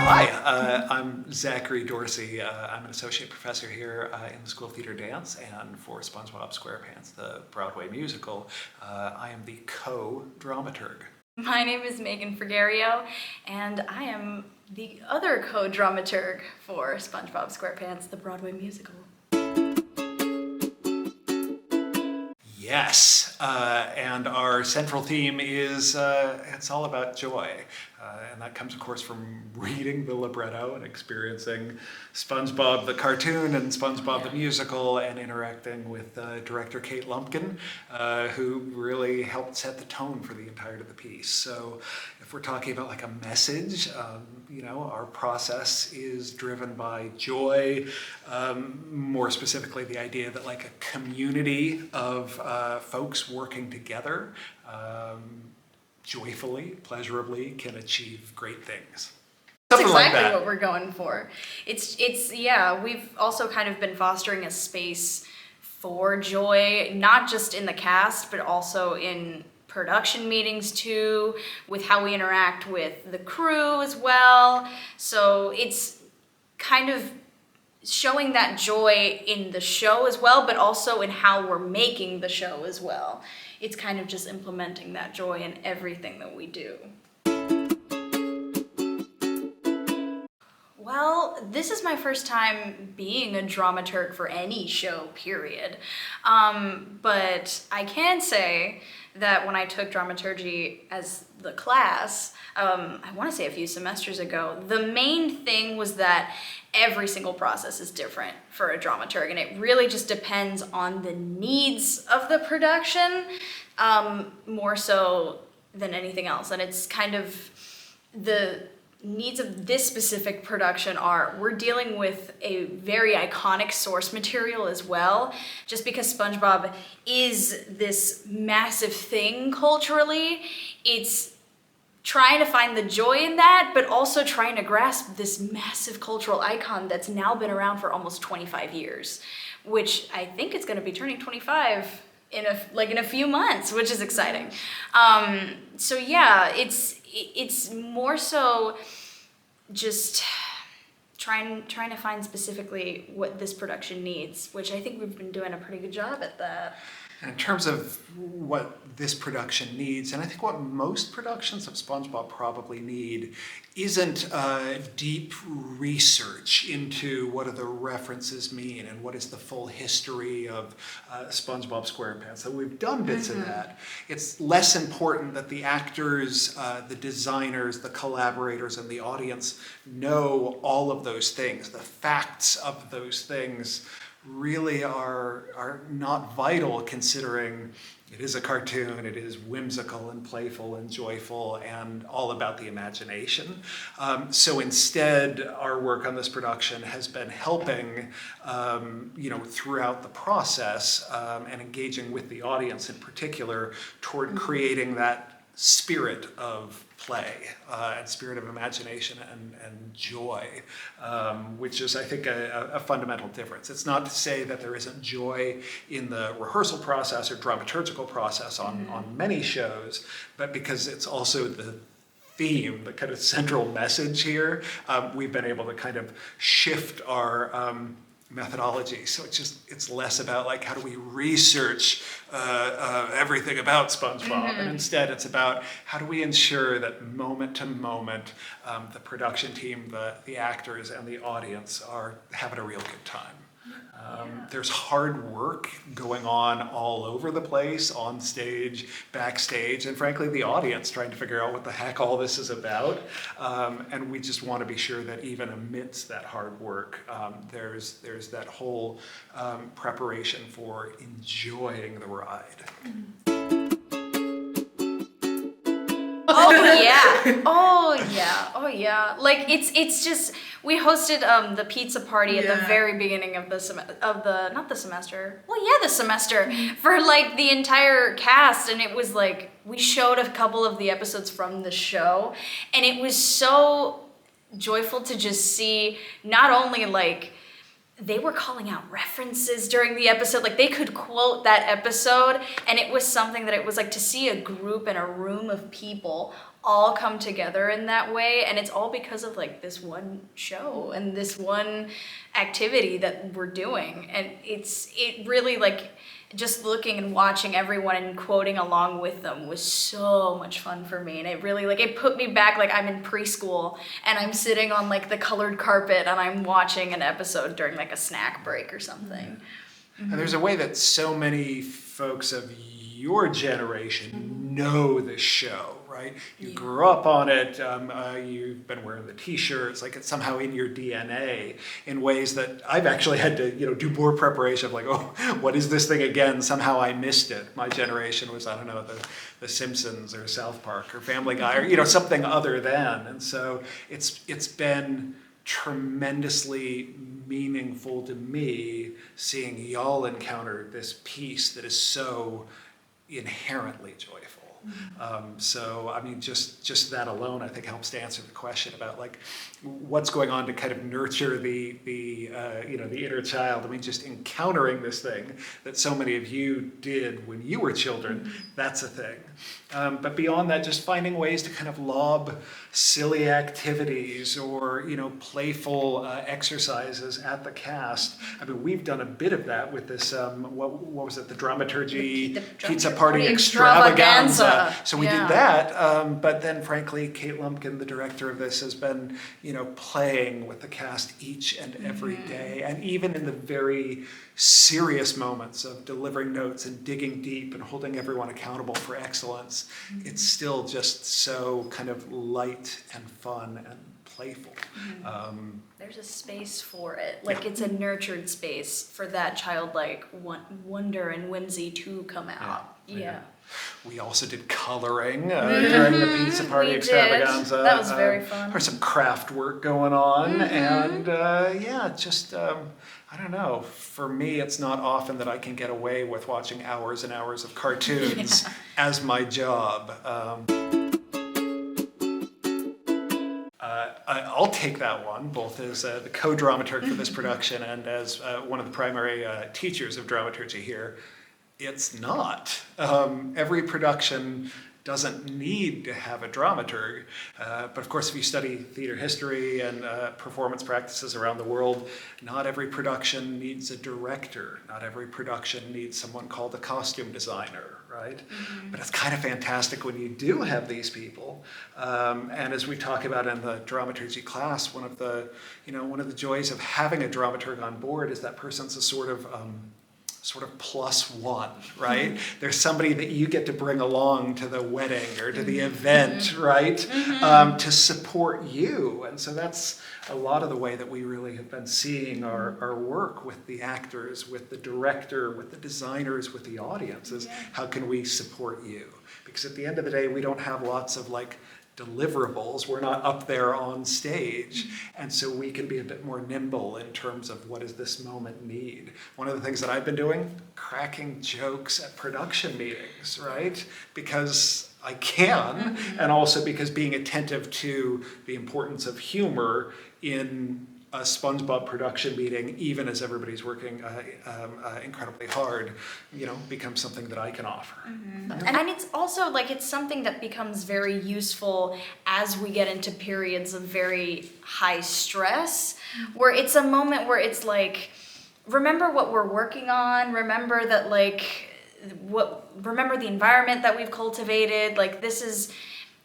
Hi, I'm Zachary Dorsey. I'm an associate professor here in the School of Theater Dance, and for SpongeBob SquarePants, the Broadway musical, I am the co-dramaturg. My name is Megan Frigario, and I am the other co-dramaturg for SpongeBob SquarePants, the Broadway musical. Yes, and our central theme is it's all about joy. And that comes, of course, from reading the libretto and experiencing SpongeBob the cartoon and SpongeBob the musical and interacting with director Kate Lumpkin, who really helped set the tone for the entirety of the piece. So if we're talking about like a message, our process is driven by joy, more specifically the idea that like a community of folks working together joyfully, pleasurably, can achieve great things. That's exactly what we're going for. We've also kind of been fostering a space for joy, not just in the cast, but also in production meetings too, with how we interact with the crew as well. So it's kind of showing that joy in the show as well, but also in how we're making the show as well. It's kind of just implementing that joy in everything that we do. Well, this is my first time being a dramaturg for any show, period. But I can say that when I took dramaturgy as the class, I want to say a few semesters ago, the main thing was that every single process is different for a dramaturg, and it really just depends on the needs of the production, more so than anything else. And it's kind of the needs of this specific production are, we're dealing with a very iconic source material as well, just because SpongeBob is this massive thing culturally. It's trying to find the joy in that, but also trying to grasp this massive cultural icon that's now been around for almost 25 years, which I think it's going to be turning 25 in a few months, which is exciting. So yeah, it's more so just trying to find specifically what this production needs, which I think we've been doing a pretty good job at that. In terms of what this production needs, and I think what most productions of SpongeBob probably need, isn't deep research into what do the references mean and what is the full history of SpongeBob SquarePants. So we've done bits of that. It's less important that the actors, the designers, the collaborators, and the audience know all of those things. The facts of those things really are not vital, considering it is a cartoon, it is whimsical and playful and joyful and all about the imagination. So instead, our work on this production has been helping, throughout the process and engaging with the audience in particular toward creating that spirit of play and spirit of imagination and joy, which is, I think, a fundamental difference. It's not to say that there isn't joy in the rehearsal process or dramaturgical process on many shows, but because it's also the theme, the kind of central message here, we've been able to kind of shift our methodology. So it's less about like how do we research everything about SpongeBob, and instead it's about how do we ensure that moment to moment the production team, the actors, and the audience are having a real good time. There's hard work going on all over the place, on stage, backstage, and frankly the audience trying to figure out what the heck all this is about. And we just want to be sure that even amidst that hard work, there's that whole preparation for enjoying the ride. Oh yeah. Like it's just, we hosted the pizza party at the very beginning of the semester for like the entire cast, and it was like we showed a couple of the episodes from the show, and it was so joyful to just see not only like they were calling out references during the episode, like they could quote that episode, and it was something that it was like to see a group and a room of people all come together in that way, and it's all because of like this one show and this one activity that we're doing. And it really, like, just looking and watching everyone and quoting along with them was so much fun for me. And it really, like, it put me back, like I'm in preschool and I'm sitting on like the colored carpet and I'm watching an episode during like a snack break or something. And there's a way that so many folks of your generation know this show, right? You grew up on it, you've been wearing the t-shirts, like it's somehow in your DNA in ways that I've actually had to, do more preparation of like, oh, what is this thing again? Somehow I missed it. My generation was, I don't know, the Simpsons or South Park or Family Guy or, something other than. And so it's been tremendously meaningful to me seeing y'all encounter this piece that is so inherently joyful. So I mean, just that alone, I think, helps to answer the question about like what's going on to kind of nurture the inner child. I mean, just encountering this thing that so many of you did when you were children, that's a thing. But beyond that, just finding ways to kind of lob silly activities or playful exercises at the cast. I mean, we've done a bit of that with this. What was it? The dramaturgy pizza party extravaganza. So we did that. But then, frankly, Kate Lumpkin, the director of this, has been playing with the cast each and every day, and even in the very serious moments of delivering notes and digging deep and holding everyone accountable for excellence, it's still just so kind of light and fun and playful. There's a space for it. Like, it's a nurtured space for that childlike wonder and whimsy to come out. Yeah. We also did coloring during the pizza party extravaganza. That was very fun. There's some craft work going on, and I don't know. For me, it's not often that I can get away with watching hours and hours of cartoons as my job. I'll take that one, both as the co-dramaturg for this production and as one of the primary teachers of dramaturgy here. It's not. Every production doesn't need to have a dramaturg. But of course, if you study theater history and performance practices around the world, not every production needs a director. Not every production needs someone called a costume designer, right? But it's kind of fantastic when you do have these people. And as we talk about in the dramaturgy class, one of the joys of having a dramaturg on board is that person's a sort of plus one, right? There's somebody that you get to bring along to the wedding or to the event, right? To support you. And so that's a lot of the way that we really have been seeing our work with the actors, with the director, with the designers, with the audience, is how can we support you? Because at the end of the day, we don't have lots of like deliverables. We're not up there on stage. And so we can be a bit more nimble in terms of what does this moment need. One of the things that I've been doing, cracking jokes at production meetings, right? Because I can, and also because being attentive to the importance of humor in a SpongeBob production meeting, even as everybody's working incredibly hard, becomes something that I can offer. And it's also like, it's something that becomes very useful as we get into periods of very high stress, where it's a moment where it's like, remember what we're working on, remember that remember the environment that we've cultivated, like this is,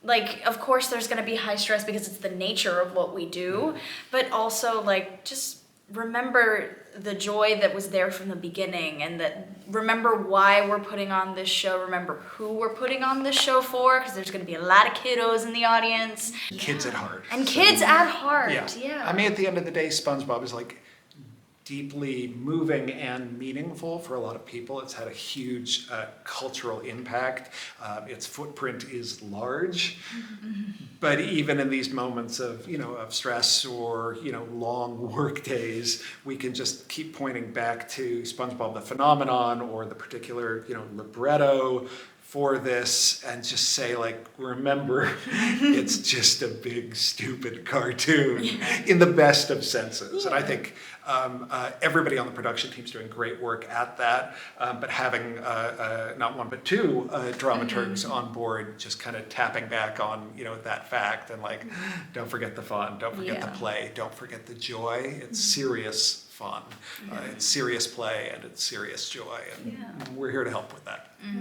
like, of course there's going to be high stress because it's the nature of what we do, but also like just remember the joy that was there from the beginning, and that remember why we're putting on this show, remember who we're putting on this show for, because there's going to be a lot of kiddos in the audience. Kids at heart. And kids at heart, I mean, at the end of the day, SpongeBob is like deeply moving and meaningful for a lot of people. It's had a huge cultural impact. Its footprint is large, but even in these moments of stress or long work days, we can just keep pointing back to SpongeBob the phenomenon or the particular libretto for this and just say, like, remember, it's just a big, stupid cartoon in the best of senses. And I think everybody on the production team's doing great work at that, but having not one but two dramaturgs on board, just kind of tapping back on, you know, that fact and like, don't forget the fun, don't forget the play, don't forget the joy. It's serious fun, it's serious play, and it's serious joy, and we're here to help with that.